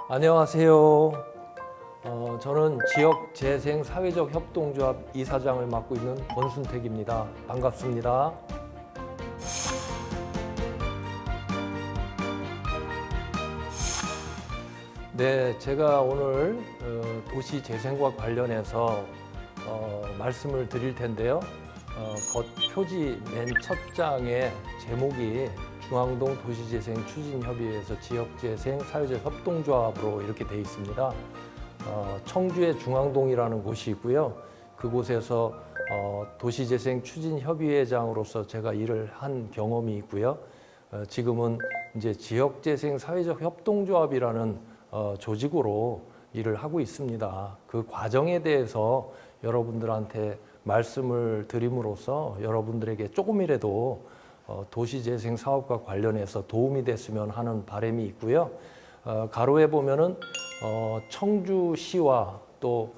안녕하세요. 저는 지역재생사회적협동조합 이사장을 맡고 있는 권순택입니다. 반갑습니다. 네, 제가 오늘 도시재생과 관련해서 말씀을 드릴 텐데요. 표지 맨 첫 장의 제목이 중앙동 도시재생 추진협의회에서 지역재생 사회적 협동조합으로 이렇게 되어 있습니다. 청주의 중앙동이라는 곳이 있고요. 그곳에서 도시재생 추진협의회장으로서 제가 일을 한 경험이 있고요. 지금은 이제 지역재생 사회적 협동조합이라는 조직으로 일을 하고 있습니다. 그 과정에 대해서 여러분들한테 말씀을 드림으로써 여러분들에게 조금이라도 도시재생 사업과 관련해서 도움이 됐으면 하는 바람이 있고요. 가로에 보면은 청주시와 또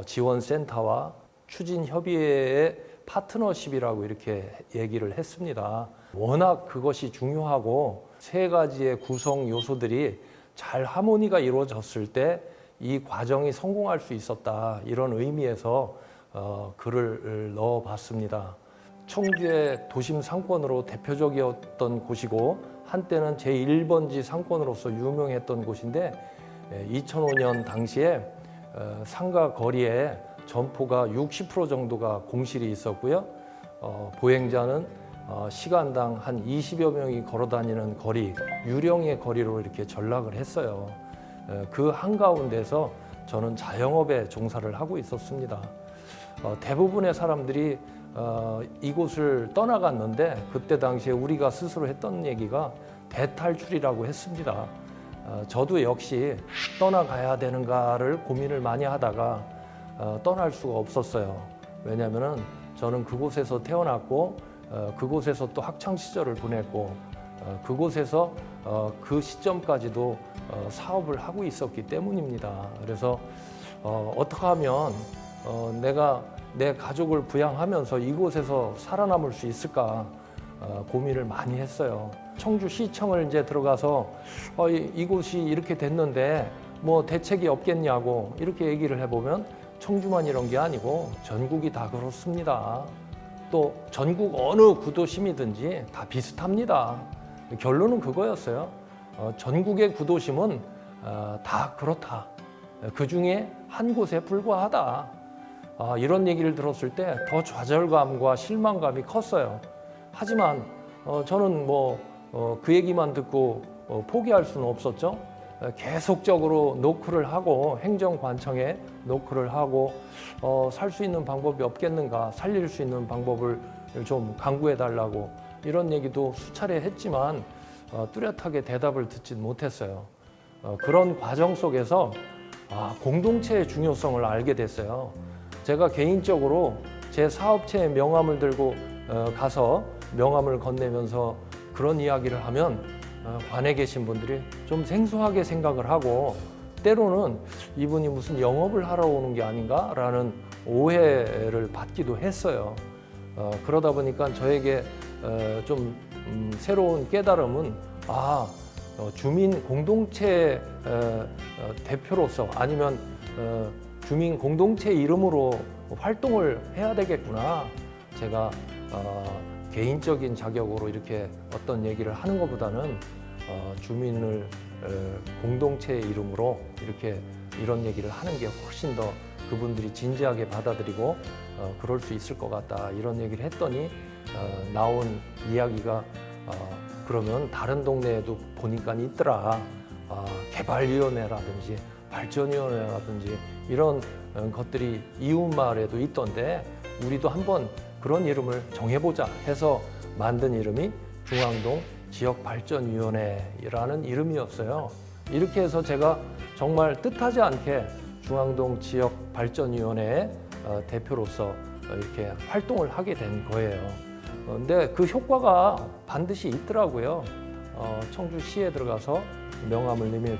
지원센터와 추진협의회의 파트너십이라고 이렇게 얘기를 했습니다. 워낙 그것이 중요하고 세 가지의 구성 요소들이 잘 하모니가 이루어졌을 때 이 과정이 성공할 수 있었다, 이런 의미에서 글을 넣어봤습니다. 청주의 도심 상권으로 대표적이었던 곳이고 한때는 제1번지 상권으로서 유명했던 곳인데 2005년 당시에 상가 거리에 점포가 60% 정도가 공실이 있었고요. 보행자는 시간당 한 20여 명이 걸어 다니는 거리, 유령의 거리로 이렇게 전락을 했어요. 그 한가운데서 저는 자영업에 종사를 하고 있었습니다. 대부분의 사람들이 이곳을 떠나갔는데 그때 당시에 우리가 스스로 했던 얘기가 대탈출이라고 했습니다. 저도 역시 떠나가야 되는가를 고민을 많이 하다가 떠날 수가 없었어요. 왜냐하면 저는 그곳에서 태어났고 그곳에서 또 학창 시절을 보냈고 그곳에서 그 시점까지도 사업을 하고 있었기 때문입니다. 그래서 어떻게 하면 내가 내 가족을 부양하면서 이곳에서 살아남을 수 있을까 고민을 많이 했어요. 청주시청을 이제 들어가서 이곳이 이렇게 됐는데 뭐 대책이 없겠냐고 이렇게 얘기를 해보면 청주만 이런 게 아니고 전국이 다 그렇습니다. 또 전국 어느 구도심이든지 다 비슷합니다. 결론은 그거였어요. 전국의 구도심은 다 그렇다. 그 중에 한 곳에 불과하다. 이런 얘기를 들었을 때 더 좌절감과 실망감이 컸어요. 하지만 저는 그 얘기만 듣고 포기할 수는 없었죠. 계속적으로 노크를 하고 행정관청에 노크를 하고 살 수 있는 방법이 없겠는가, 살릴 수 있는 방법을 좀 강구해 달라고 이런 얘기도 수차례 했지만 뚜렷하게 대답을 듣지 못했어요. 그런 과정 속에서 공동체의 중요성을 알게 됐어요. 제가 개인적으로 제 사업체의 명함을 들고 가서 명함을 건네면서 그런 이야기를 하면 관에 계신 분들이 좀 생소하게 생각을 하고 때로는 이분이 무슨 영업을 하러 오는 게 아닌가라는 오해를 받기도 했어요. 그러다 보니까 저에게 좀 새로운 깨달음은 주민 공동체 대표로서 아니면 주민 공동체 이름으로 활동을 해야 되겠구나. 제가 개인적인 자격으로 이렇게 어떤 얘기를 하는 것보다는 주민을 공동체의 이름으로 이렇게 이런 얘기를 하는 게 훨씬 더 그분들이 진지하게 받아들이고 그럴 수 있을 것 같다, 이런 얘기를 했더니 나온 이야기가 그러면 다른 동네에도 보니까 있더라. 개발위원회라든지 발전위원회라든지 이런 것들이 이웃마을에도 있던데 우리도 한번 그런 이름을 정해보자 해서 만든 이름이 중앙동 지역발전위원회라는 이름이었어요. 이렇게 해서 제가 정말 뜻하지 않게 중앙동 지역발전위원회의 대표로서 이렇게 활동을 하게 된 거예요. 근데 그 효과가 반드시 있더라고요. 청주시에 들어가서 명함을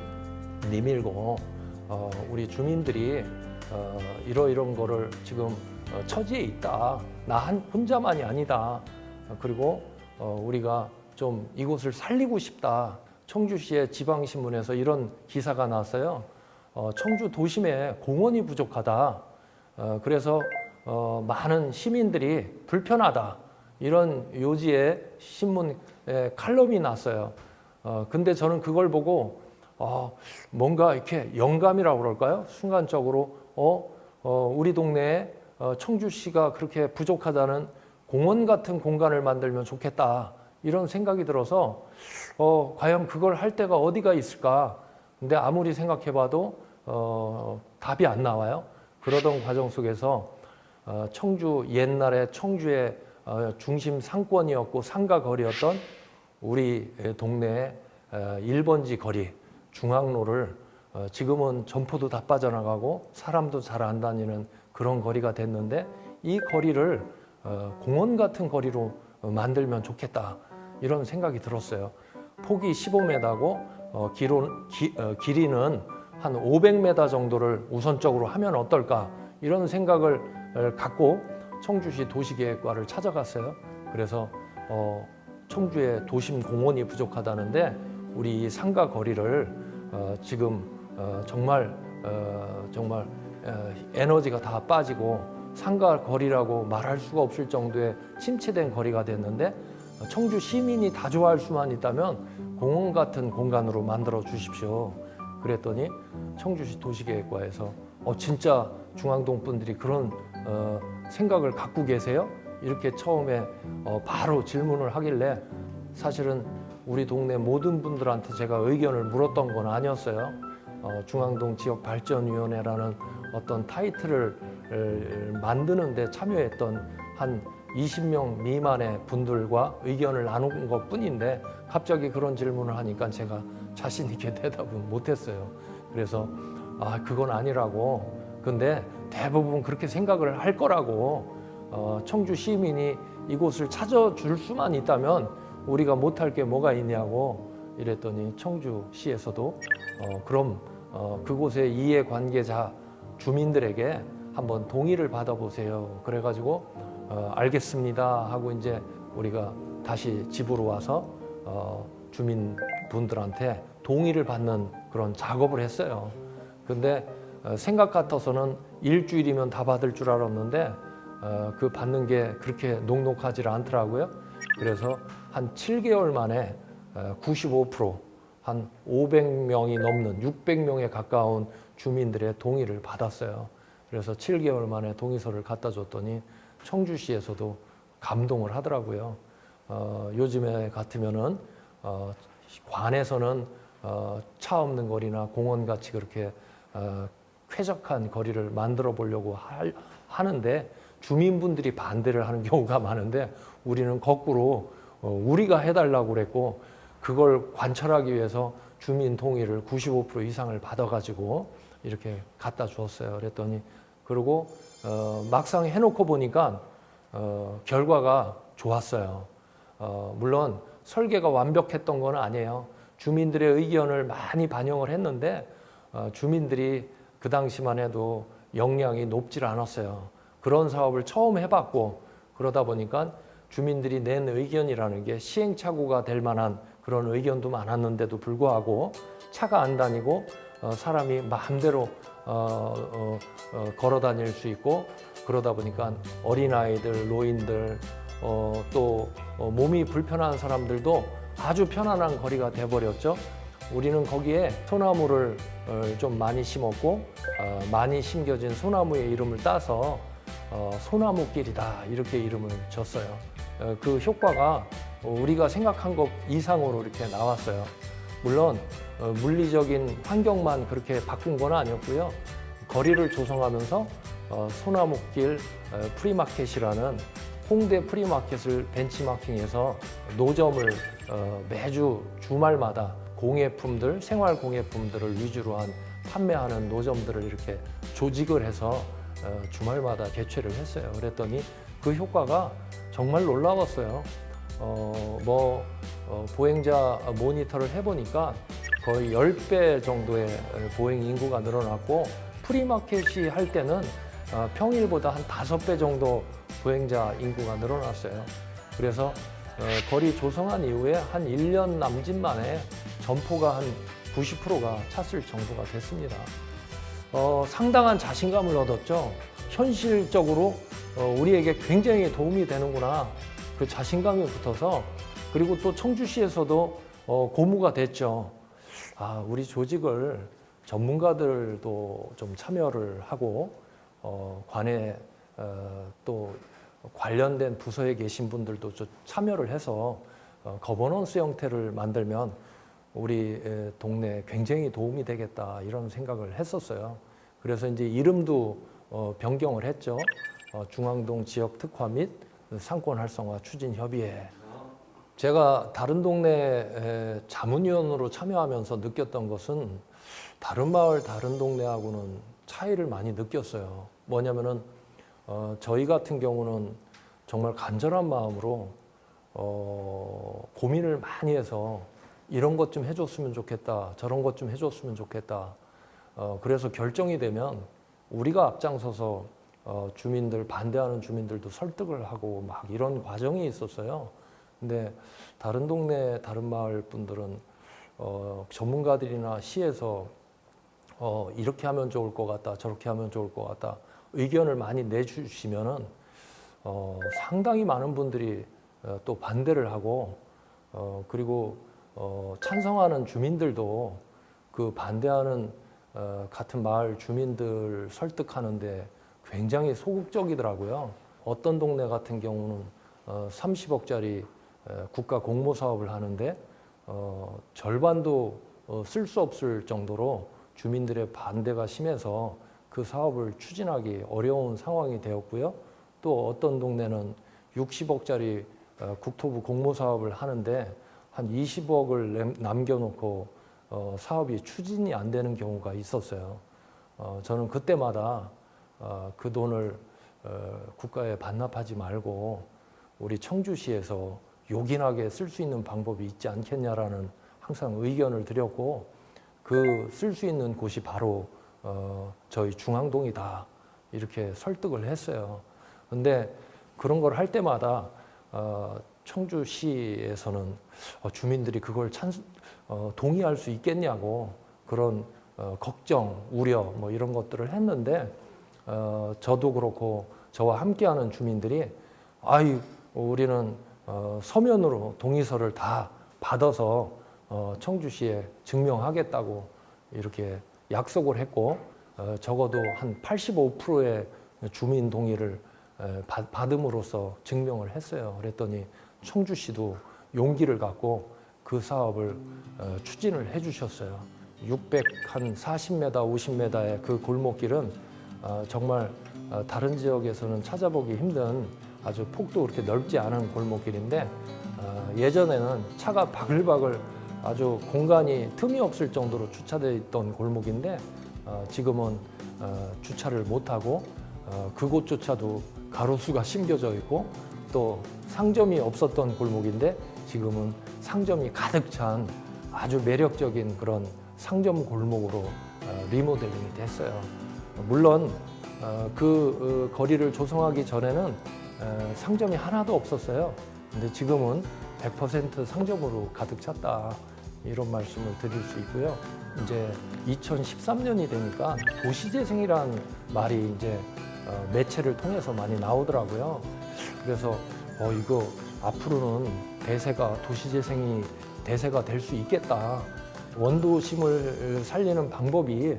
내밀고 우리 주민들이 이런 거를 지금 처지에 있다. 나 혼자만이 아니다. 그리고 우리가 좀 이곳을 살리고 싶다. 청주시의 지방신문에서 이런 기사가 나왔어요. 청주 도심에 공원이 부족하다. 그래서 많은 시민들이 불편하다. 이런 요지의 신문 칼럼이 났어요. 근데 저는 그걸 보고 뭔가 이렇게 영감이라고 그럴까요? 순간적으로 우리 동네에 청주시가 그렇게 부족하다는 공원 같은 공간을 만들면 좋겠다. 이런 생각이 들어서 과연 그걸 할 데가 어디가 있을까? 근데 아무리 생각해봐도 답이 안 나와요. 그러던 과정 속에서 청주 옛날에 청주의 중심 상권이었고 상가 거리였던 우리 동네의 1번지 거리 중앙로를 지금은 점포도 다 빠져나가고 사람도 잘 안 다니는 그런 거리가 됐는데 이 거리를 공원 같은 거리로 만들면 좋겠다 이런 생각이 들었어요. 폭이 15m고 길이는 한 500m 정도를 우선적으로 하면 어떨까 이런 생각을 갖고 청주시 도시계획과를 찾아갔어요. 그래서 청주에 도심 공원이 부족하다는데 우리 상가 거리를 지금 정말 에너지가 다 빠지고 상가 거리라고 말할 수가 없을 정도의 침체된 거리가 됐는데 청주 시민이 다 좋아할 수만 있다면 공원 같은 공간으로 만들어 주십시오. 그랬더니 청주시 도시계획과에서 진짜 중앙동 분들이 그런 생각을 갖고 계세요? 이렇게 처음에 바로 질문을 하길래 사실은 우리 동네 모든 분들한테 제가 의견을 물었던 건 아니었어요. 중앙동 지역발전위원회라는 어떤 타이틀을 만드는 데 참여했던 한 20명 미만의 분들과 의견을 나눈 것 뿐인데 갑자기 그런 질문을 하니까 제가 자신 있게 대답은 못했어요. 그래서 그건 아니라고. 근데 대부분 그렇게 생각을 할 거라고. 청주 시민이 이곳을 찾아줄 수만 있다면 우리가 못할 게 뭐가 있냐고 이랬더니 청주시에서도 그럼 그곳의 이해관계자 주민들에게 한번 동의를 받아보세요. 그래가지고 알겠습니다 하고 이제 우리가 다시 집으로 와서 주민분들한테 동의를 받는 그런 작업을 했어요. 근데 생각 같아서는 일주일이면 다 받을 줄 알았는데 그 받는 게 그렇게 녹록하지 않더라고요. 그래서 한 7개월 만에 95%, 한 500명이 넘는 600명에 가까운 주민들의 동의를 받았어요. 그래서 7개월 만에 동의서를 갖다 줬더니 청주시에서도 감동을 하더라고요. 요즘에 같으면은 관에서는 차 없는 거리나 공원같이 그렇게 쾌적한 거리를 만들어 보려고 하는데 주민분들이 반대를 하는 경우가 많은데 우리는 거꾸로 우리가 해달라고 그랬고 그걸 관철하기 위해서 주민 동의를 95% 이상을 받아가지고 이렇게 갖다 주었어요. 그랬더니 그리고 막상 해놓고 보니까 결과가 좋았어요. 물론 설계가 완벽했던 건 아니에요. 주민들의 의견을 많이 반영을 했는데 주민들이 그 당시만 해도 역량이 높질 않았어요. 그런 사업을 처음 해봤고 그러다 보니까 주민들이 낸 의견이라는 게 시행착오가 될 만한 그런 의견도 많았는데도 불구하고 차가 안 다니고 사람이 마음대로 걸어 다닐 수 있고 그러다 보니까 어린아이들, 노인들 또 몸이 불편한 사람들도 아주 편안한 거리가 돼버렸죠. 우리는 거기에 소나무를 좀 많이 심었고 많이 심겨진 소나무의 이름을 따서 소나무길이다 이렇게 이름을 줬어요. 그 효과가 우리가 생각한 것 이상으로 이렇게 나왔어요. 물론 물리적인 환경만 그렇게 바꾼 건 아니었고요. 거리를 조성하면서 소나무길 프리마켓이라는 홍대 프리마켓을 벤치마킹해서 노점을 매주 주말마다 공예품들, 생활 공예품들을 위주로 한 판매하는 노점들을 이렇게 조직을 해서 주말마다 개최를 했어요. 그랬더니 그 효과가 정말 놀라웠어요. 보행자 모니터를 해보니까 거의 10배 정도의 보행 인구가 늘어났고 프리마켓이 할 때는 평일보다 한 5배 정도 보행자 인구가 늘어났어요. 그래서 거리 조성한 이후에 한 1년 남짓 만에 점포가 한 90%가 찼을 정도가 됐습니다. 상당한 자신감을 얻었죠. 현실적으로 우리에게 굉장히 도움이 되는구나. 그 자신감이 붙어서, 그리고 또 청주시에서도 고무가 됐죠. 우리 조직을 전문가들도 좀 참여를 하고 관에 또 관련된 부서에 계신 분들도 좀 참여를 해서 거버넌스 형태를 만들면 우리 동네에 굉장히 도움이 되겠다, 이런 생각을 했었어요. 그래서 이제 이름도 변경을 했죠. 중앙동 지역 특화 및 상권 활성화 추진 협의회. 제가 다른 동네 자문위원으로 참여하면서 느꼈던 것은 다른 마을 다른 동네하고는 차이를 많이 느꼈어요. 뭐냐면은 저희 같은 경우는 정말 간절한 마음으로 고민을 많이 해서 이런 것 좀 해줬으면 좋겠다, 저런 것 좀 해줬으면 좋겠다. 그래서 결정이 되면 우리가 앞장서서 주민들, 반대하는 주민들도 설득을 하고 막 이런 과정이 있었어요. 근데 다른 동네, 다른 마을 분들은 전문가들이나 시에서 이렇게 하면 좋을 것 같다, 저렇게 하면 좋을 것 같다, 의견을 많이 내주시면은 상당히 많은 분들이 또 반대를 하고 그리고 찬성하는 주민들도 그 반대하는 같은 마을 주민들 설득하는데 굉장히 소극적이더라고요. 어떤 동네 같은 경우는 30억짜리 국가 공모 사업을 하는데 절반도 쓸 수 없을 정도로 주민들의 반대가 심해서 그 사업을 추진하기 어려운 상황이 되었고요. 또 어떤 동네는 60억짜리 국토부 공모 사업을 하는데 한 20억을 남겨놓고 사업이 추진이 안 되는 경우가 있었어요. 저는 그때마다 그 돈을 국가에 반납하지 말고 우리 청주시에서 요긴하게 쓸 수 있는 방법이 있지 않겠냐라는 항상 의견을 드렸고, 그 쓸 수 있는 곳이 바로 저희 중앙동이다, 이렇게 설득을 했어요. 근데 그런 걸 할 때마다 청주시에서는 주민들이 그걸 동의할 수 있겠냐고 그런 걱정, 우려 뭐 이런 것들을 했는데 저도 그렇고 저와 함께하는 주민들이 우리는 서면으로 동의서를 다 받아서 청주시에 증명하겠다고 이렇게 약속을 했고, 적어도 한 85%의 주민 동의를 받음으로써 증명을 했어요. 그랬더니 청주시도 용기를 갖고 그 사업을 추진을 해주셨어요. 640m, 50m의 그 골목길은 정말 다른 지역에서는 찾아보기 힘든 아주 폭도 그렇게 넓지 않은 골목길인데, 예전에는 차가 바글바글 아주 공간이 틈이 없을 정도로 주차되어 있던 골목인데 지금은 주차를 못하고 그곳조차도 가로수가 심겨져 있고, 또 상점이 없었던 골목인데 지금은 상점이 가득 찬 아주 매력적인 그런 상점 골목으로 리모델링이 됐어요. 물론 그 거리를 조성하기 전에는 상점이 하나도 없었어요. 근데 지금은 100% 상점으로 가득 찼다, 이런 말씀을 드릴 수 있고요. 이제 2013년이 되니까 도시재생이란 말이 이제 매체를 통해서 많이 나오더라고요. 그래서 이거 앞으로는 대세가, 도시재생이 대세가 될 수 있겠다. 원도심을 살리는 방법이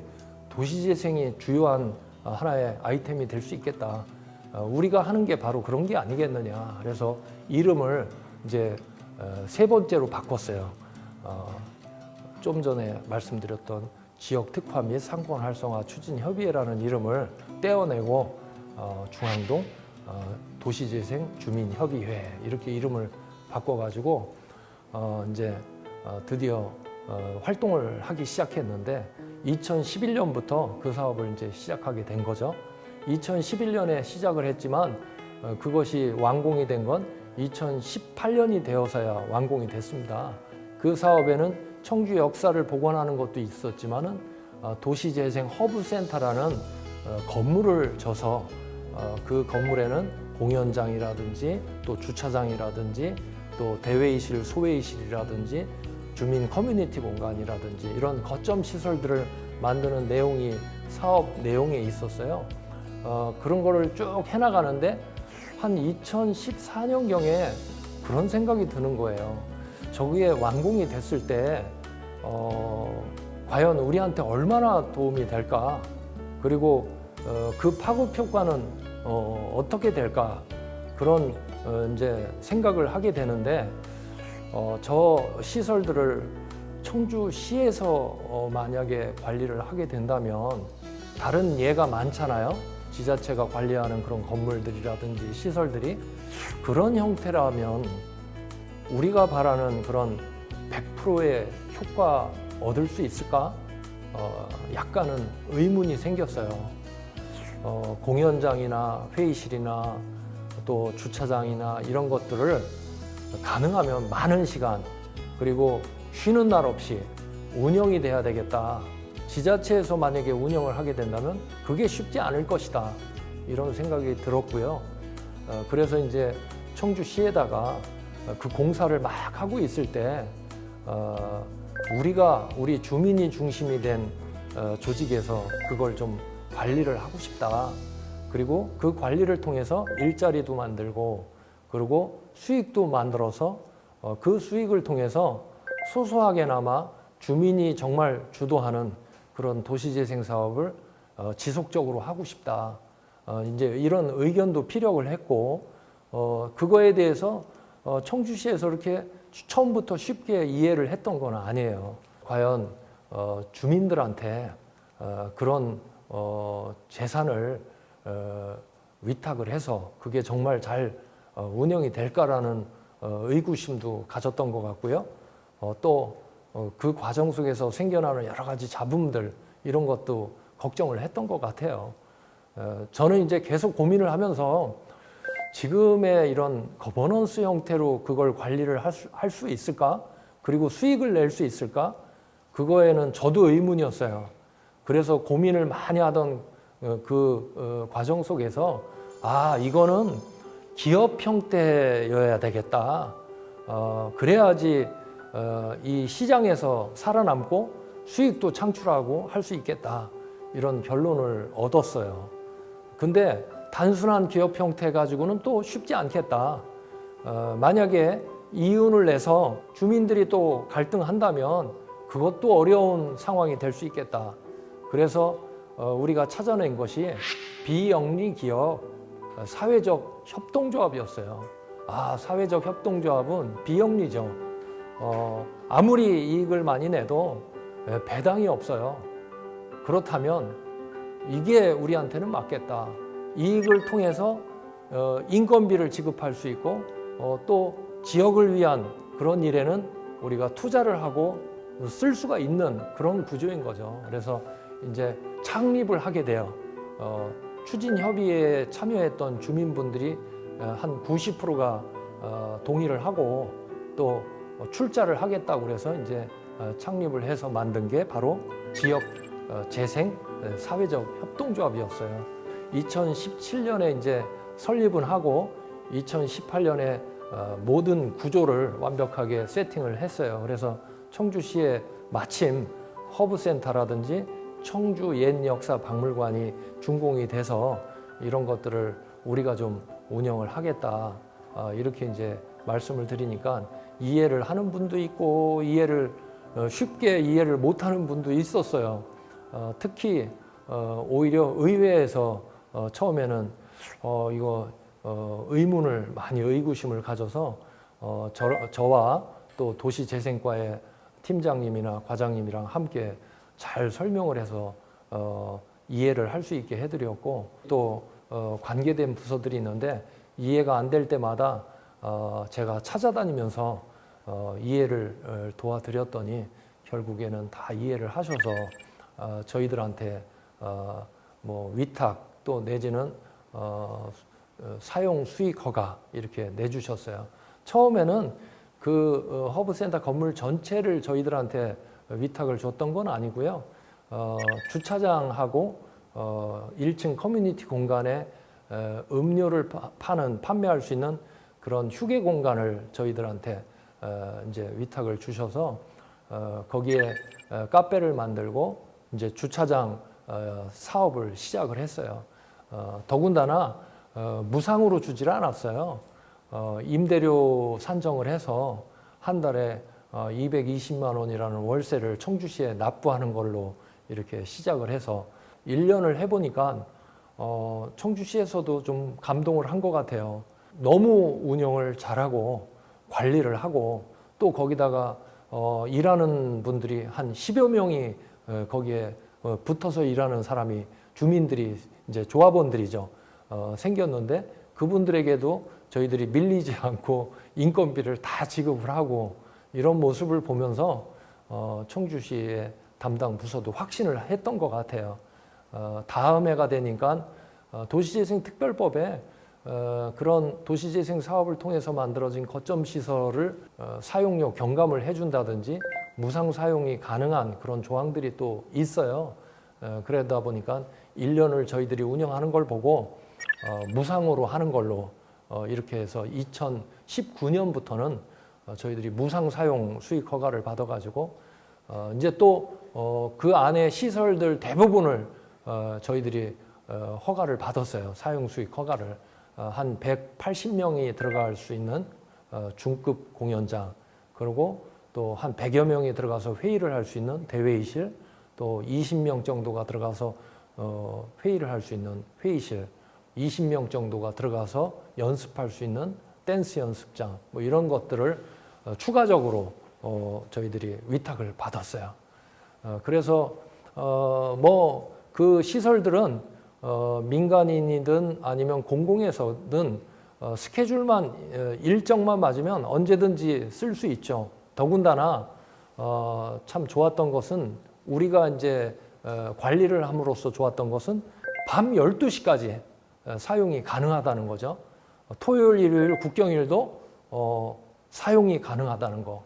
도시재생이 주요한 하나의 아이템이 될 수 있겠다. 우리가 하는 게 바로 그런 게 아니겠느냐. 그래서 이름을 이제 세 번째로 바꿨어요. 좀 전에 말씀드렸던 지역 특화 및 상권 활성화 추진 협의회라는 이름을 떼어내고 중앙동 도시재생 주민협의회, 이렇게 이름을 바꿔가지고 이제 드디어 활동을 하기 시작했는데, 2011년부터 그 사업을 이제 시작하게 된 거죠. 2011년에 시작을 했지만 그것이 완공이 된 건 2018년이 되어서야 완공이 됐습니다. 그 사업에는 청주 역사를 복원하는 것도 있었지만은 도시재생 허브센터라는 건물을 져서 그 건물에는 공연장이라든지 또 주차장이라든지 또 대회의실, 소회의실이라든지 주민 커뮤니티 공간이라든지 이런 거점 시설들을 만드는 내용이 사업 내용에 있었어요. 그런 거를 쭉 해나가는데 한 2014년경에 그런 생각이 드는 거예요. 저게 완공이 됐을 때 과연 우리한테 얼마나 도움이 될까? 그리고 그 파급 효과는 어떻게 될까? 그런 이제 생각을 하게 되는데 저 시설들을 청주시에서 만약에 관리를 하게 된다면 다른 예가 많잖아요. 지자체가 관리하는 그런 건물들이라든지 시설들이 그런 형태라면 우리가 바라는 그런 100%의 효과 얻을 수 있을까? 약간은 의문이 생겼어요. 공연장이나 회의실이나 또 주차장이나 이런 것들을 가능하면 많은 시간 그리고 쉬는 날 없이 운영이 돼야 되겠다. 지자체에서 만약에 운영을 하게 된다면 그게 쉽지 않을 것이다. 이런 생각이 들었고요. 그래서 이제 청주시에다가 그 공사를 막 하고 있을 때 우리 주민이 중심이 된 조직에서 그걸 좀 관리를 하고 싶다. 그리고 그 관리를 통해서 일자리도 만들고 그리고 수익도 만들어서 그 수익을 통해서 소소하게나마 주민이 정말 주도하는 그런 도시재생 사업을 지속적으로 하고 싶다. 이제 이런 의견도 피력을 했고 그거에 대해서 청주시에서 이렇게 처음부터 쉽게 이해를 했던 건 아니에요. 과연 주민들한테 그런 재산을 위탁을 해서 그게 정말 잘 운영이 될까라는 의구심도 가졌던 것 같고요. 또 그 과정 속에서 생겨나는 여러 가지 잡음들 이런 것도 걱정을 했던 것 같아요. 저는 이제 계속 고민을 하면서 지금의 이런 거버넌스 형태로 그걸 관리를 할 수 있을까? 그리고 수익을 낼 수 있을까? 그거에는 저도 의문이었어요. 그래서 고민을 많이 하던 그 과정 속에서 이거는 기업 형태여야 되겠다. 그래야지 이 시장에서 살아남고 수익도 창출하고 할 수 있겠다. 이런 결론을 얻었어요. 근데 단순한 기업 형태 가지고는 또 쉽지 않겠다. 만약에 이윤을 내서 주민들이 또 갈등한다면 그것도 어려운 상황이 될 수 있겠다. 그래서 우리가 찾아낸 것이 비영리 기업 사회적 협동조합이었어요. 사회적 협동조합은 비영리죠. 아무리 이익을 많이 내도 배당이 없어요. 그렇다면 이게 우리한테는 맞겠다. 이익을 통해서 인건비를 지급할 수 있고 또 지역을 위한 그런 일에는 우리가 투자를 하고 쓸 수가 있는 그런 구조인 거죠. 그래서 이제 창립을 하게 돼요. 추진 협의회에 참여했던 주민분들이 한 90%가 동의를 하고 또 출자를 하겠다고 그래서 이제 창립을 해서 만든 게 바로 지역 재생 사회적 협동조합이었어요. 2017년에 이제 설립은 하고 2018년에 모든 구조를 완벽하게 세팅을 했어요. 그래서 청주시에 마침 허브센터라든지 청주 옛역사박물관이 준공이 돼서 이런 것들을 우리가 좀 운영을 하겠다. 이렇게 이제 말씀을 드리니까 이해를 하는 분도 있고 쉽게 이해를 못하는 분도 있었어요. 특히 오히려 의회에서 처음에는 이거 의문을 많이 의구심을 가져서 저와 또 도시재생과의 팀장님이나 과장님이랑 함께 잘 설명을 해서 이해를 할 수 있게 해드렸고 또 관계된 부서들이 있는데 이해가 안 될 때마다 제가 찾아다니면서 이해를 도와드렸더니 결국에는 다 이해를 하셔서 저희들한테 뭐 위탁 또 내지는 사용 수익 허가 이렇게 내주셨어요. 처음에는 그 허브센터 건물 전체를 저희들한테 위탁을 줬던 건 아니고요. 주차장하고 1층 커뮤니티 공간에 음료를 판매할 수 있는 그런 휴게 공간을 저희들한테 이제 위탁을 주셔서 거기에 카페를 만들고 이제 주차장 사업을 시작을 했어요. 더군다나 무상으로 주질 않았어요. 임대료 산정을 해서 한 달에 220만 원이라는 월세를 청주시에 납부하는 걸로 이렇게 시작을 해서 1년을 해보니까 청주시에서도 좀 감동을 한 것 같아요. 너무 운영을 잘하고 관리를 하고 또 거기다가 일하는 분들이 한 10여 명이 거기에 붙어서 일하는 사람이 주민들이 이제 조합원들이죠. 생겼는데 그분들에게도 저희들이 밀리지 않고 인건비를 다 지급을 하고 이런 모습을 보면서 청주시의 담당 부서도 확신을 했던 것 같아요. 다음 해가 되니까 도시재생특별법에 그런 도시재생 사업을 통해서 만들어진 거점 시설을 사용료 경감을 해준다든지 무상 사용이 가능한 그런 조항들이 또 있어요. 그러다 보니까 1년을 저희들이 운영하는 걸 보고 무상으로 하는 걸로 이렇게 해서 2019년부터는 저희들이 무상 사용 수익 허가를 받아가지고 이제 또 그 안에 시설들 대부분을 저희들이 허가를 받았어요. 사용 수익 허가를. 한 180명이 들어갈 수 있는 중급 공연장, 그리고 또 한 100여 명이 들어가서 회의를 할 수 있는 대회의실, 또 20명 정도가 들어가서 회의를 할 수 있는 회의실, 20명 정도가 들어가서 연습할 수 있는 댄스 연습장, 뭐 이런 것들을 추가적으로 저희들이 위탁을 받았어요. 그래서 뭐 그 시설들은 민간인이든 아니면 공공에서든 스케줄만 일정만 맞으면 언제든지 쓸 수 있죠. 더군다나 참 좋았던 것은 우리가 이제 관리를 함으로써 좋았던 것은 밤 12시까지 사용이 가능하다는 거죠. 토요일, 일요일, 국경일도 사용이 가능하다는 거.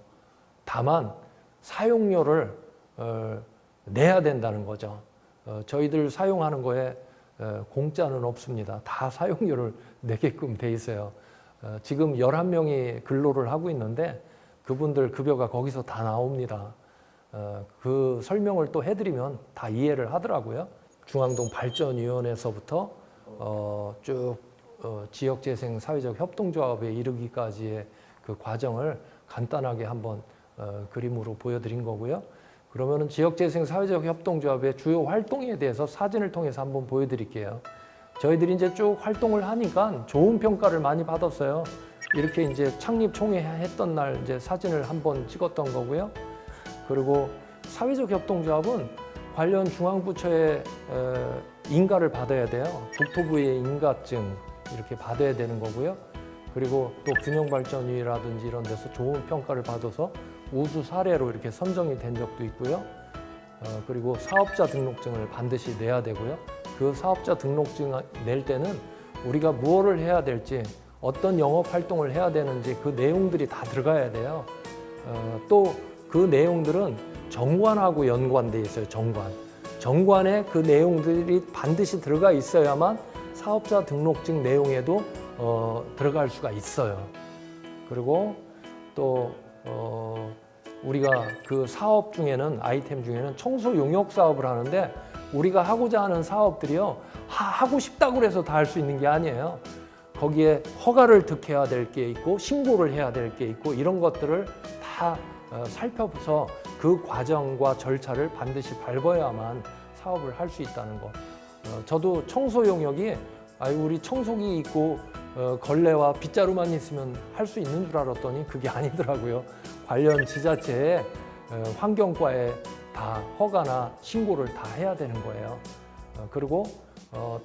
다만 사용료를 내야 된다는 거죠. 저희들 사용하는 거에 공짜는 없습니다. 다 사용료를 내게끔 돼 있어요. 지금 11명이 근로를 하고 있는데 그분들 급여가 거기서 다 나옵니다. 그 설명을 또 해드리면 다 이해를 하더라고요. 중앙동 발전위원회에서부터 쭉 지역재생 사회적 협동조합에 이르기까지의 그 과정을 간단하게 한번 그림으로 보여드린 거고요. 그러면은 지역재생 사회적 협동조합의 주요 활동에 대해서 사진을 통해서 한번 보여드릴게요. 저희들이 이제 쭉 활동을 하니까 좋은 평가를 많이 받았어요. 이렇게 이제 창립 총회 했던 날 이제 사진을 한번 찍었던 거고요. 그리고 사회적 협동조합은 관련 중앙부처의 인가를 받아야 돼요. 국토부의 인가증 이렇게 받아야 되는 거고요. 그리고 또 균형발전위라든지 이런 데서 좋은 평가를 받아서 우수 사례로 이렇게 선정이 된 적도 있고요. 그리고 사업자 등록증을 반드시 내야 되고요. 그 사업자 등록증 낼 때는 우리가 무엇을 해야 될지, 어떤 영업 활동을 해야 되는지 그 내용들이 다 들어가야 돼요. 또 그 내용들은 정관하고 연관돼 있어요. 정관에 그 내용들이 반드시 들어가 있어야만 사업자 등록증 내용에도 들어갈 수가 있어요. 그리고 또 우리가 그 사업 중에는, 아이템 중에는 청소 용역 사업을 하는데 우리가 하고자 하는 사업들이요, 하고 싶다고 해서 다 할 수 있는 게 아니에요. 거기에 허가를 득해야 될 게 있고 신고를 해야 될 게 있고 이런 것들을 다 살펴서 그 과정과 절차를 반드시 밟아야만 사업을 할 수 있다는 거. 저도 청소 용역이 우리 청소기 있고 걸레와 빗자루만 있으면 할 수 있는 줄 알았더니 그게 아니더라고요. 관련 지자체에 환경과에 다 허가나 신고를 다 해야 되는 거예요. 그리고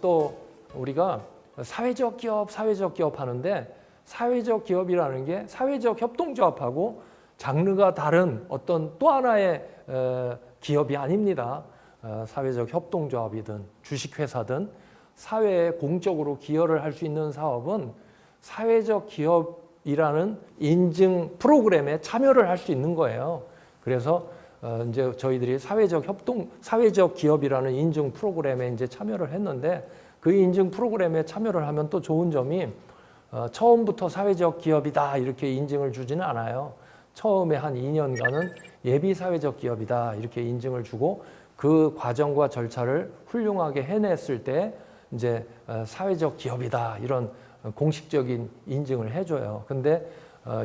또 우리가 사회적 기업 하는데, 사회적 기업이라는 게 사회적 협동조합하고 장르가 다른 어떤 또 하나의 기업이 아닙니다. 사회적 협동조합이든 주식회사든 사회에 공적으로 기여를 할 수 있는 사업은 사회적 기업이라는 인증 프로그램에 참여를 할 수 있는 거예요. 그래서 이제 저희들이 사회적 기업이라는 인증 프로그램에 이제 참여를 했는데, 그 인증 프로그램에 참여를 하면 또 좋은 점이 처음부터 사회적 기업이다 이렇게 인증을 주지는 않아요. 처음에 한 2년간은 예비 사회적 기업이다 이렇게 인증을 주고 그 과정과 절차를 훌륭하게 해냈을 때 이제 사회적 기업이다 이런 공식적인 인증을 해줘요. 근데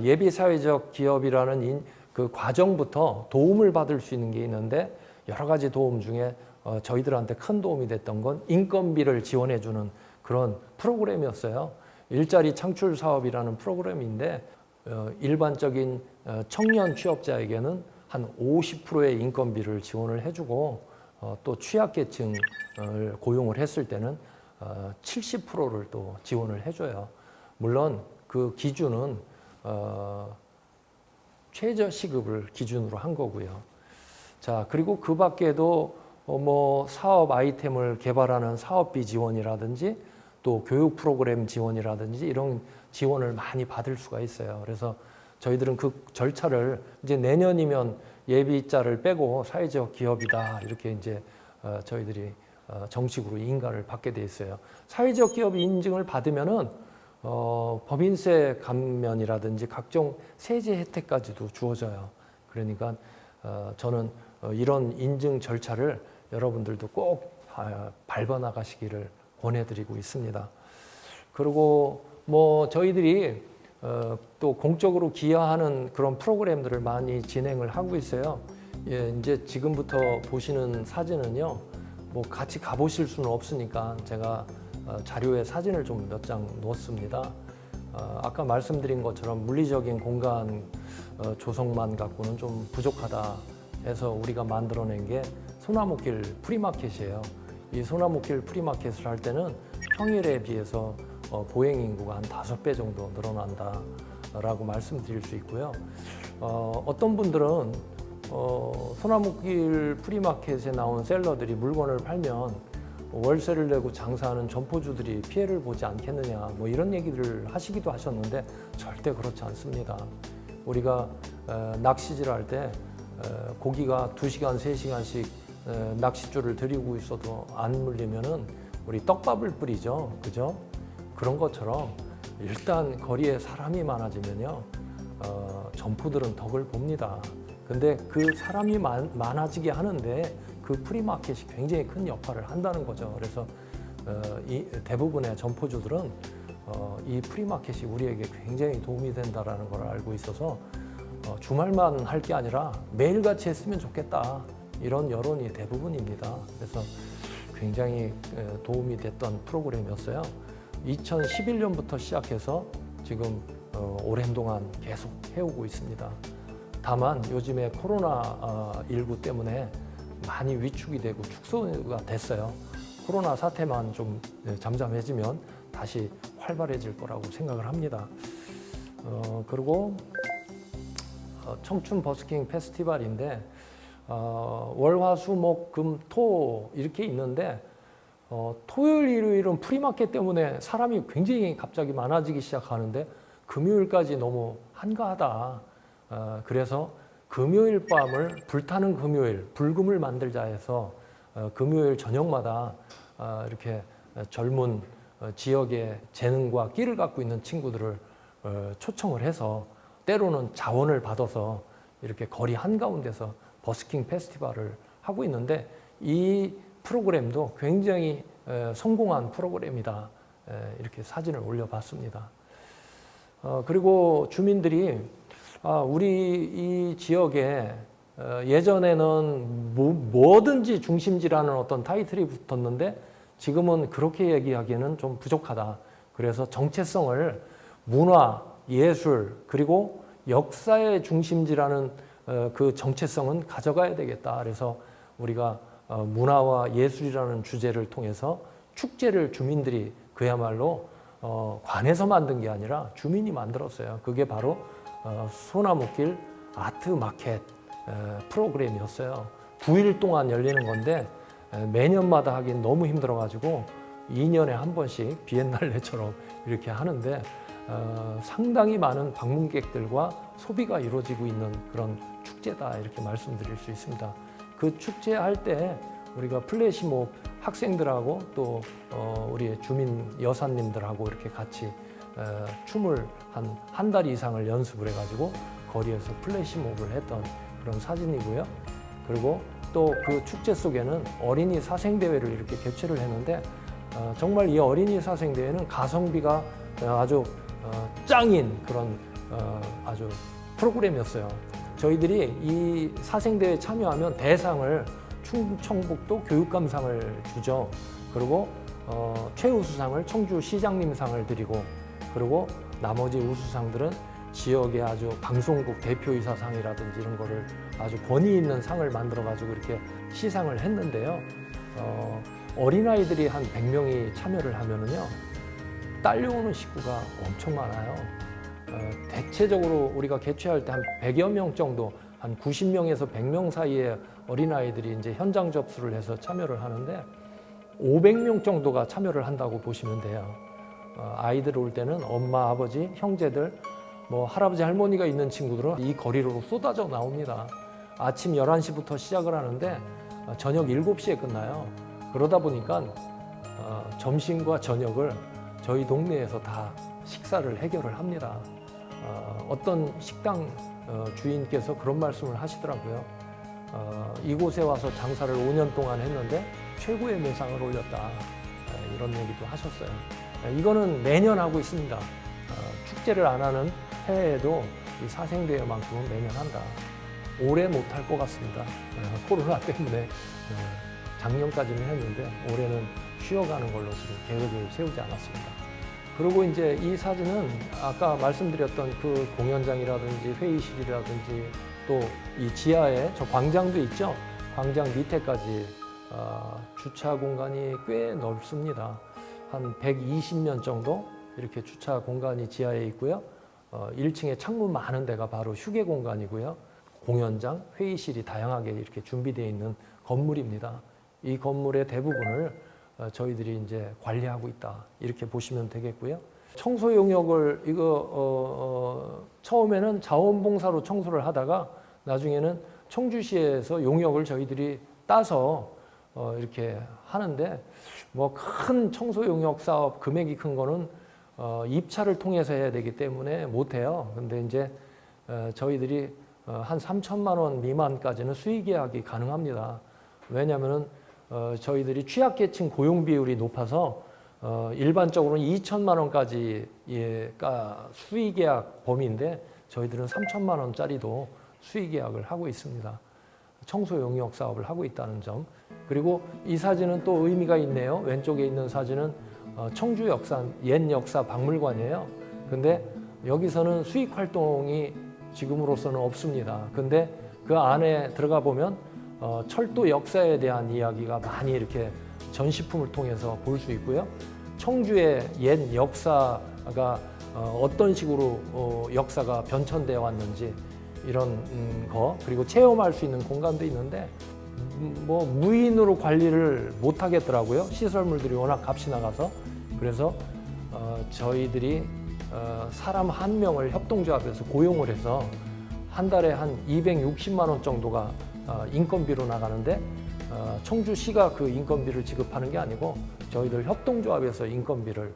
예비 사회적 기업이라는 그 과정부터 도움을 받을 수 있는 게 있는데 여러 가지 도움 중에 저희들한테 큰 도움이 됐던 건 인건비를 지원해주는 그런 프로그램이었어요. 일자리 창출 사업이라는 프로그램인데 일반적인 청년 취업자에게는 한 50%의 인건비를 지원을 해주고 또 취약계층을 고용을 했을 때는 70%를 또 지원을 해줘요. 물론 그 기준은 최저시급을 기준으로 한 거고요. 자, 그리고 그 밖에도 뭐 사업 아이템을 개발하는 사업비 지원이라든지 또 교육 프로그램 지원이라든지 이런 지원을 많이 받을 수가 있어요. 그래서 저희들은 그 절차를 이제 내년이면 예비자를 빼고 사회적 기업이다 이렇게 이제 저희들이 정식으로 인가를 받게 돼 있어요. 사회적 기업 인증을 받으면은 법인세 감면이라든지 각종 세제 혜택까지도 주어져요. 그러니까 저는 이런 인증 절차를 여러분들도 꼭 밟아 나가시기를 권해드리고 있습니다. 그리고 뭐 저희들이 또 공적으로 기여하는 그런 프로그램들을 많이 진행을 하고 있어요. 예, 이제 지금부터 보시는 사진은요, 뭐 같이 가보실 수는 없으니까 제가 자료에 사진을 좀 몇 장 넣었습니다. 아까 말씀드린 것처럼 물리적인 공간 조성만 갖고는 좀 부족하다 해서 우리가 만들어낸 게 소나무길 프리마켓이에요. 이 소나무길 프리마켓을 할 때는 평일에 비해서 보행 인구가 한 5배 정도 늘어난다라고 말씀드릴 수 있고요. 어떤 분들은 소나무길 프리마켓에 나온 셀러들이 물건을 팔면 월세를 내고 장사하는 점포주들이 피해를 보지 않겠느냐 뭐 이런 얘기를 하시기도 하셨는데 절대 그렇지 않습니다. 우리가 낚시질 할 때 고기가 2시간, 3시간씩 낚싯줄을 들이고 있어도 안 물리면은 우리 떡밥을 뿌리죠. 그죠? 그런 것처럼 일단 거리에 사람이 많아지면요, 점포들은 덕을 봅니다. 근데 그 사람이 많아지게 하는데 그 프리마켓이 굉장히 큰 역할을 한다는 거죠. 그래서 이 대부분의 점포주들은 이 프리마켓이 우리에게 굉장히 도움이 된다는 걸 알고 있어서 주말만 할 게 아니라 매일같이 했으면 좋겠다 이런 여론이 대부분입니다. 그래서 굉장히 도움이 됐던 프로그램이었어요. 2011년부터 시작해서 지금 오랜 동안 계속 해오고 있습니다. 다만 요즘에 코로나19 때문에 많이 위축이 되고 축소가 됐어요. 코로나 사태만 좀 잠잠해지면 다시 활발해질 거라고 생각을 합니다. 그리고 청춘 버스킹 페스티벌인데 월화수목금토 이렇게 있는데 토요일 일요일은 프리마켓 때문에 사람이 굉장히 갑자기 많아지기 시작하는데 금요일까지 너무 한가하다. 그래서 금요일 밤을 불타는 금요일, 불금을 만들자 해서 금요일 저녁마다 이렇게 젊은 지역의 재능과 끼를 갖고 있는 친구들을 초청을 해서 때로는 자원을 받아서 이렇게 거리 한가운데서 버스킹 페스티벌을 하고 있는데 이 프로그램도 굉장히 성공한 프로그램이다. 이렇게 사진을 올려봤습니다. 그리고 주민들이 우리 이 지역에 예전에는 뭐든지 중심지라는 어떤 타이틀이 붙었는데 지금은 그렇게 얘기하기에는 좀 부족하다. 그래서 정체성을 문화, 예술, 그리고 역사의 중심지라는 그 정체성은 가져가야 되겠다. 그래서 우리가 문화와 예술이라는 주제를 통해서 축제를 주민들이 그야말로 관에서 만든 게 아니라 주민이 만들었어요. 그게 바로 소나무길 아트마켓 프로그램이었어요. 9일 동안 열리는 건데 매년마다 하긴 너무 힘들어가지고 2년에 한 번씩 비엔날레처럼 이렇게 하는데 상당히 많은 방문객들과 소비가 이루어지고 있는 그런 축제다 이렇게 말씀드릴 수 있습니다. 그 축제할 때 우리가 플래시몹 학생들하고 또 우리 주민 여사님들하고 이렇게 같이 춤을 한 달 이상을 연습을 해가지고 거리에서 플래시몹을 했던 그런 사진이고요. 그리고 또 그 축제 속에는 어린이 사생대회를 이렇게 개최를 했는데 정말 이 어린이 사생대회는 가성비가 아주 짱인 그런 아주 프로그램이었어요. 저희들이 이 사생대회에 참여하면 대상을 충청북도 교육감상을 주죠. 그리고 최우수상을 청주시장님상을 드리고, 그리고 나머지 우수상들은 지역의 아주 방송국 대표이사상이라든지 이런 거를 아주 권위 있는 상을 만들어 가지고 이렇게 시상을 했는데요. 어린아이들이 한 100명이 참여를 하면은요, 딸려오는 식구가 엄청 많아요. 대체적으로 우리가 개최할 때 한 100여 명 정도, 한 90명에서 100명 사이의 어린아이들이 이제 현장 접수를 해서 참여를 하는데 500명 정도가 참여를 한다고 보시면 돼요. 아이들 올 때는 엄마, 아버지, 형제들, 뭐 할아버지, 할머니가 있는 친구들은 이 거리로 쏟아져 나옵니다. 아침 11시부터 시작을 하는데 저녁 7시에 끝나요. 그러다 보니까 점심과 저녁을 저희 동네에서 다 식사를 해결을 합니다. 어떤 식당 주인께서 그런 말씀을 하시더라고요. 이곳에 와서 장사를 5년 동안 했는데 최고의 매상을 올렸다. 이런 얘기도 하셨어요. 이거는 매년 하고 있습니다. 축제를 안 하는 해에도 이 사생대회만큼은 매년 한다. 올해 못할 것 같습니다. 코로나 때문에 작년까지는 했는데 올해는 쉬어가는 걸로 지금 계획을 세우지 않았습니다. 그리고 이제 이 사진은 아까 말씀드렸던 그 공연장이라든지 회의실이라든지 또 이 지하에 저 광장도 있죠. 광장 밑에까지 주차 공간이 꽤 넓습니다. 한 120면 정도 이렇게 주차 공간이 지하에 있고요. 1층에 창문 많은 데가 바로 휴게 공간이고요. 공연장, 회의실이 다양하게 이렇게 준비되어 있는 건물입니다. 이 건물의 대부분을 저희들이 이제 관리하고 있다. 이렇게 보시면 되겠고요. 청소 용역을 처음에는 자원봉사로 청소를 하다가 나중에는 청주시에서 용역을 저희들이 따서 이렇게 하는데 뭐 큰 청소 용역 사업 금액이 큰 거는 입찰을 통해서 해야 되기 때문에 못 해요. 근데 이제 저희들이 한 3천만 원 미만까지는 수의 계약이 가능합니다. 왜냐하면은 저희들이 취약계층 고용 비율이 높아서 일반적으로는 2천만 원까지가 수의 계약 범위인데 저희들은 3천만 원짜리도 수의 계약을 하고 있습니다. 청소 용역 사업을 하고 있다는 점. 그리고 이 사진은 또 의미가 있네요. 왼쪽에 있는 사진은 청주 역사 옛 역사 박물관이에요. 근데 여기서는 수익 활동이 지금으로서는 없습니다. 근데 그 안에 들어가 보면 철도 역사에 대한 이야기가 많이 이렇게 전시품을 통해서 볼 수 있고요. 청주의 옛 역사가 어떤 식으로 역사가 변천되어 왔는지 이런 거, 그리고 체험할 수 있는 공간도 있는데 뭐 무인으로 관리를 못 하겠더라고요. 시설물들이 워낙 값이 나가서. 그래서 저희들이 사람 한 명을 협동조합에서 고용을 해서 한 달에 한 260만 원 정도가 인건비로 나가는데 청주시가 그 인건비를 지급하는 게 아니고 저희들 협동조합에서 인건비를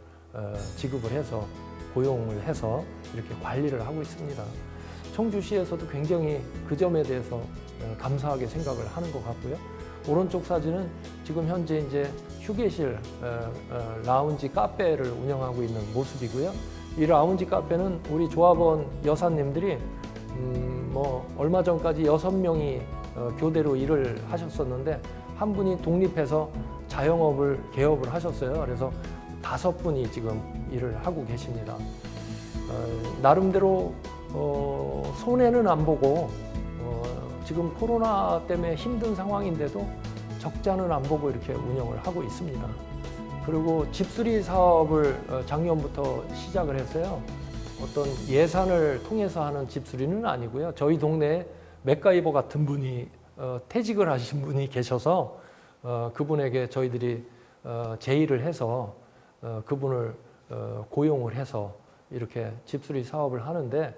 지급을 해서 고용을 해서 이렇게 관리를 하고 있습니다. 청주시에서도 굉장히 그 점에 대해서 감사하게 생각을 하는 것 같고요. 오른쪽 사진은 지금 현재 이제 휴게실, 라운지 카페를 운영하고 있는 모습이고요. 이 라운지 카페는 우리 조합원 여사님들이 뭐 얼마 전까지 6명이 교대로 일을 하셨었는데 한 분이 독립해서 자영업을 개업을 하셨어요. 그래서 5분이 지금 일을 하고 계십니다. 나름대로 손해는 안 보고 지금 코로나 때문에 힘든 상황인데도 적자는 안 보고 이렇게 운영을 하고 있습니다. 그리고 집수리 사업을 작년부터 시작을 했어요. 어떤 예산을 통해서 하는 집수리는 아니고요. 저희 동네에 맥가이버 같은 분이 퇴직을 하신 분이 계셔서 그분에게 저희들이 제의를 해서 그분을 고용을 해서 이렇게 집수리 사업을 하는데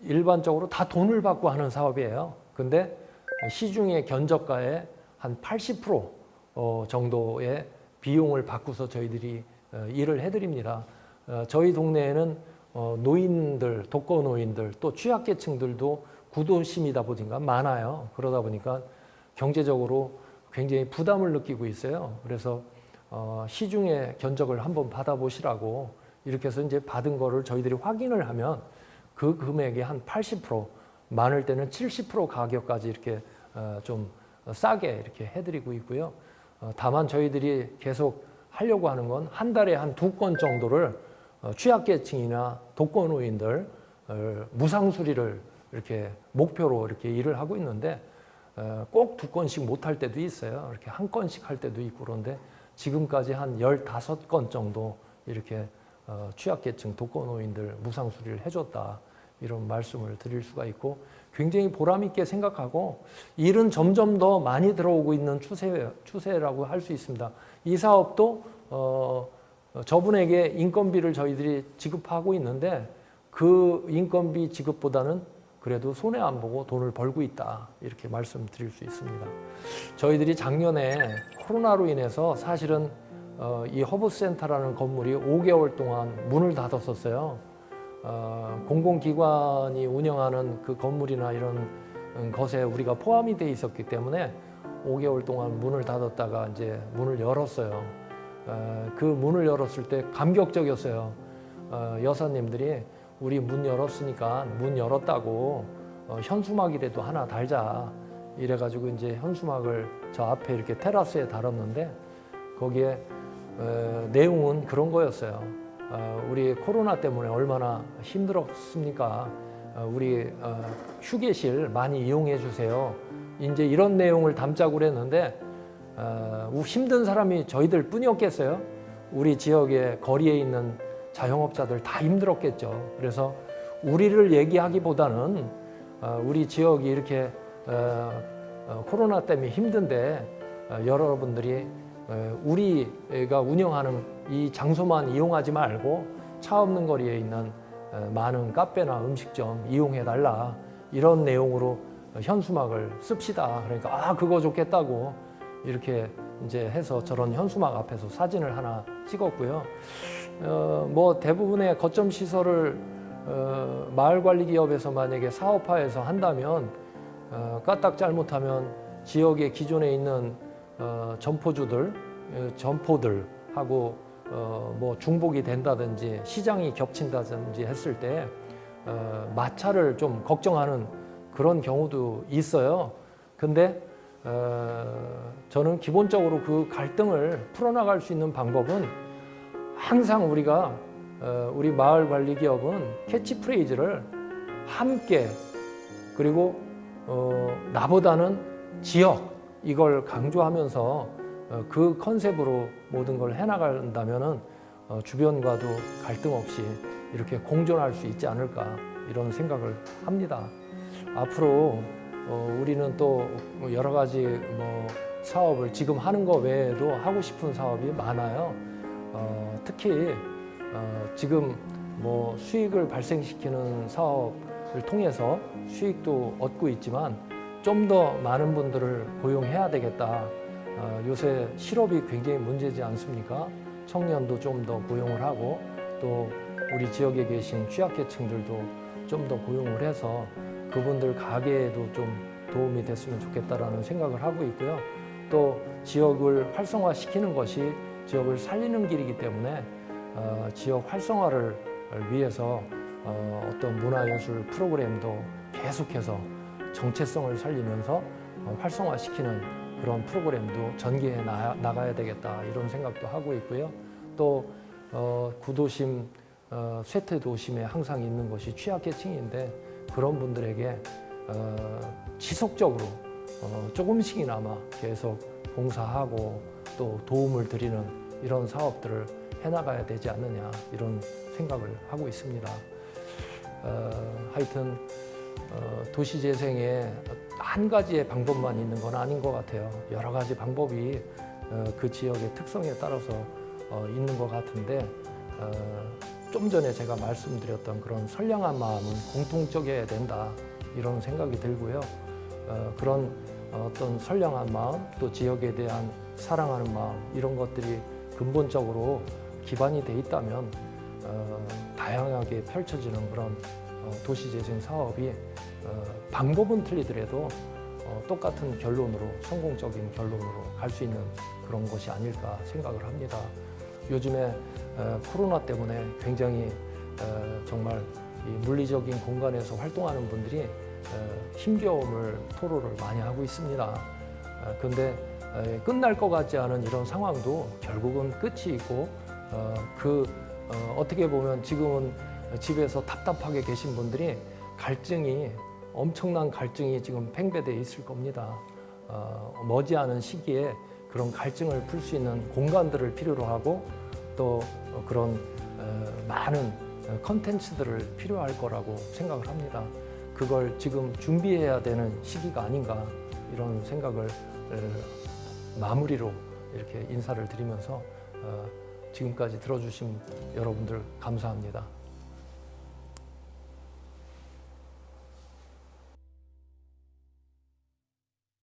일반적으로 다 돈을 받고 하는 사업이에요. 근데 시중의 견적가의 한 80% 정도의 비용을 받고서 저희들이 일을 해드립니다. 저희 동네에는 노인들, 독거노인들 또 취약계층들도 구도심이다 보니까 많아요. 그러다 보니까 경제적으로 굉장히 부담을 느끼고 있어요. 그래서 시중에 견적을 한번 받아보시라고 이렇게 해서 이제 받은 거를 저희들이 확인을 하면 그 금액의 한 80%, 많을 때는 70% 가격까지 이렇게 좀 싸게 이렇게 해드리고 있고요. 다만 저희들이 계속 하려고 하는 건 한 달에 한 2건 정도를 취약계층이나 독거노인들 무상 수리를 이렇게 목표로 이렇게 일을 하고 있는데 꼭 2건씩 못 할 때도 있어요. 이렇게 한 건씩 할 때도 있고 그런데 지금까지 한 15건 정도 이렇게 취약계층 독거노인들 무상 수리를 해줬다. 이런 말씀을 드릴 수가 있고 굉장히 보람 있게 생각하고 일은 점점 더 많이 들어오고 있는 추세라고 할 수 있습니다. 이 사업도 저분에게 인건비를 저희들이 지급하고 있는데 그 인건비 지급보다는 그래도 손해 안 보고 돈을 벌고 있다 이렇게 말씀드릴 수 있습니다. 저희들이 작년에 코로나로 인해서 사실은 이 허브센터라는 건물이 5개월 동안 문을 닫았었어요. 공공기관이 운영하는 그 건물이나 이런 것에 우리가 포함이 돼 있었기 때문에 5개월 동안 문을 닫았다가 이제 문을 열었어요. 그 문을 열었을 때 감격적이었어요. 여사님들이 우리 문 열었으니까 문 열었다고 현수막이라도 하나 달자 이래가지고 이제 현수막을 저 앞에 이렇게 테라스에 달았는데 거기에 내용은 그런 거였어요. 우리 코로나 때문에 얼마나 힘들었습니까? 우리 휴게실 많이 이용해 주세요. 이제 이런 내용을 담자고 그랬는데 힘든 사람이 저희들 뿐이었겠어요? 우리 지역의 거리에 있는 자영업자들 다 힘들었겠죠. 그래서 우리를 얘기하기보다는 우리 지역이 이렇게 코로나 때문에 힘든데 여러분들이 우리가 운영하는 이 장소만 이용하지 말고 차 없는 거리에 있는 많은 카페나 음식점 이용해 달라 이런 내용으로 현수막을 씁시다. 그러니까 그거 좋겠다고 이렇게 이제 해서 저런 현수막 앞에서 사진을 하나 찍었고요. 뭐 대부분의 거점 시설을 마을관리기업에서 만약에 사업화해서 한다면 까딱 잘못하면 지역의 기존에 있는 점포들하고 뭐 중복이 된다든지 시장이 겹친다든지 했을 때 마찰을 좀 걱정하는 그런 경우도 있어요. 근데 저는 기본적으로 그 갈등을 풀어나갈 수 있는 방법은 항상 우리가 우리 마을관리기업은 캐치프레이즈를 함께 그리고 나보다는 지역 이걸 강조하면서 그 컨셉으로 모든 걸 해나간다면은 주변과도 갈등 없이 이렇게 공존할 수 있지 않을까 이런 생각을 합니다. 앞으로 우리는 또 여러 가지 뭐 사업을 지금 하는 거 외에도 하고 싶은 사업이 많아요. 특히 지금 뭐 수익을 발생시키는 사업을 통해서 수익도 얻고 있지만 좀 더 많은 분들을 고용해야 되겠다. 요새 실업이 굉장히 문제지 않습니까? 청년도 좀 더 고용을 하고 또 우리 지역에 계신 취약계층들도 좀 더 고용을 해서 그분들 가게에도 좀 도움이 됐으면 좋겠다라는 생각을 하고 있고요. 또 지역을 활성화시키는 것이 지역을 살리는 길이기 때문에 지역 활성화를 위해서 어떤 문화예술 프로그램도 계속해서 정체성을 살리면서 활성화시키는 그런 프로그램도 전개해 나가야 되겠다 이런 생각도 하고 있고요. 또 구도심, 쇠퇴도심에 항상 있는 것이 취약계층인데 그런 분들에게 지속적으로 조금씩이나마 계속 봉사하고 또 도움을 드리는 이런 사업들을 해나가야 되지 않느냐 이런 생각을 하고 있습니다. 하여튼 도시재생에 한 가지의 방법만 있는 건 아닌 것 같아요. 여러 가지 방법이 그 지역의 특성에 따라서 있는 것 같은데 좀 전에 제가 말씀드렸던 그런 선량한 마음은 공통적이어야 된다 이런 생각이 들고요. 그런 어떤 선량한 마음 또 지역에 대한 사랑하는 마음 이런 것들이 근본적으로 기반이 돼 있다면 다양하게 펼쳐지는 그런 도시재생 사업이 방법은 틀리더라도 똑같은 결론으로, 성공적인 결론으로 갈 수 있는 그런 것이 아닐까 생각을 합니다. 요즘에 코로나 때문에 굉장히 정말 이 물리적인 공간에서 활동하는 분들이 힘겨움을 토로를 많이 하고 있습니다. 그런데 끝날 것 같지 않은 이런 상황도 결국은 끝이 있고 어떻게 보면 지금은 집에서 답답하게 계신 분들이 엄청난 갈증이 지금 팽배되어 있을 겁니다. 머지않은 시기에 그런 갈증을 풀 수 있는 공간들을 필요로 하고 또 그런 많은 컨텐츠들을 필요할 거라고 생각을 합니다. 그걸 지금 준비해야 되는 시기가 아닌가 이런 생각을 마무리로 이렇게 인사를 드리면서 지금까지 들어주신 여러분들 감사합니다.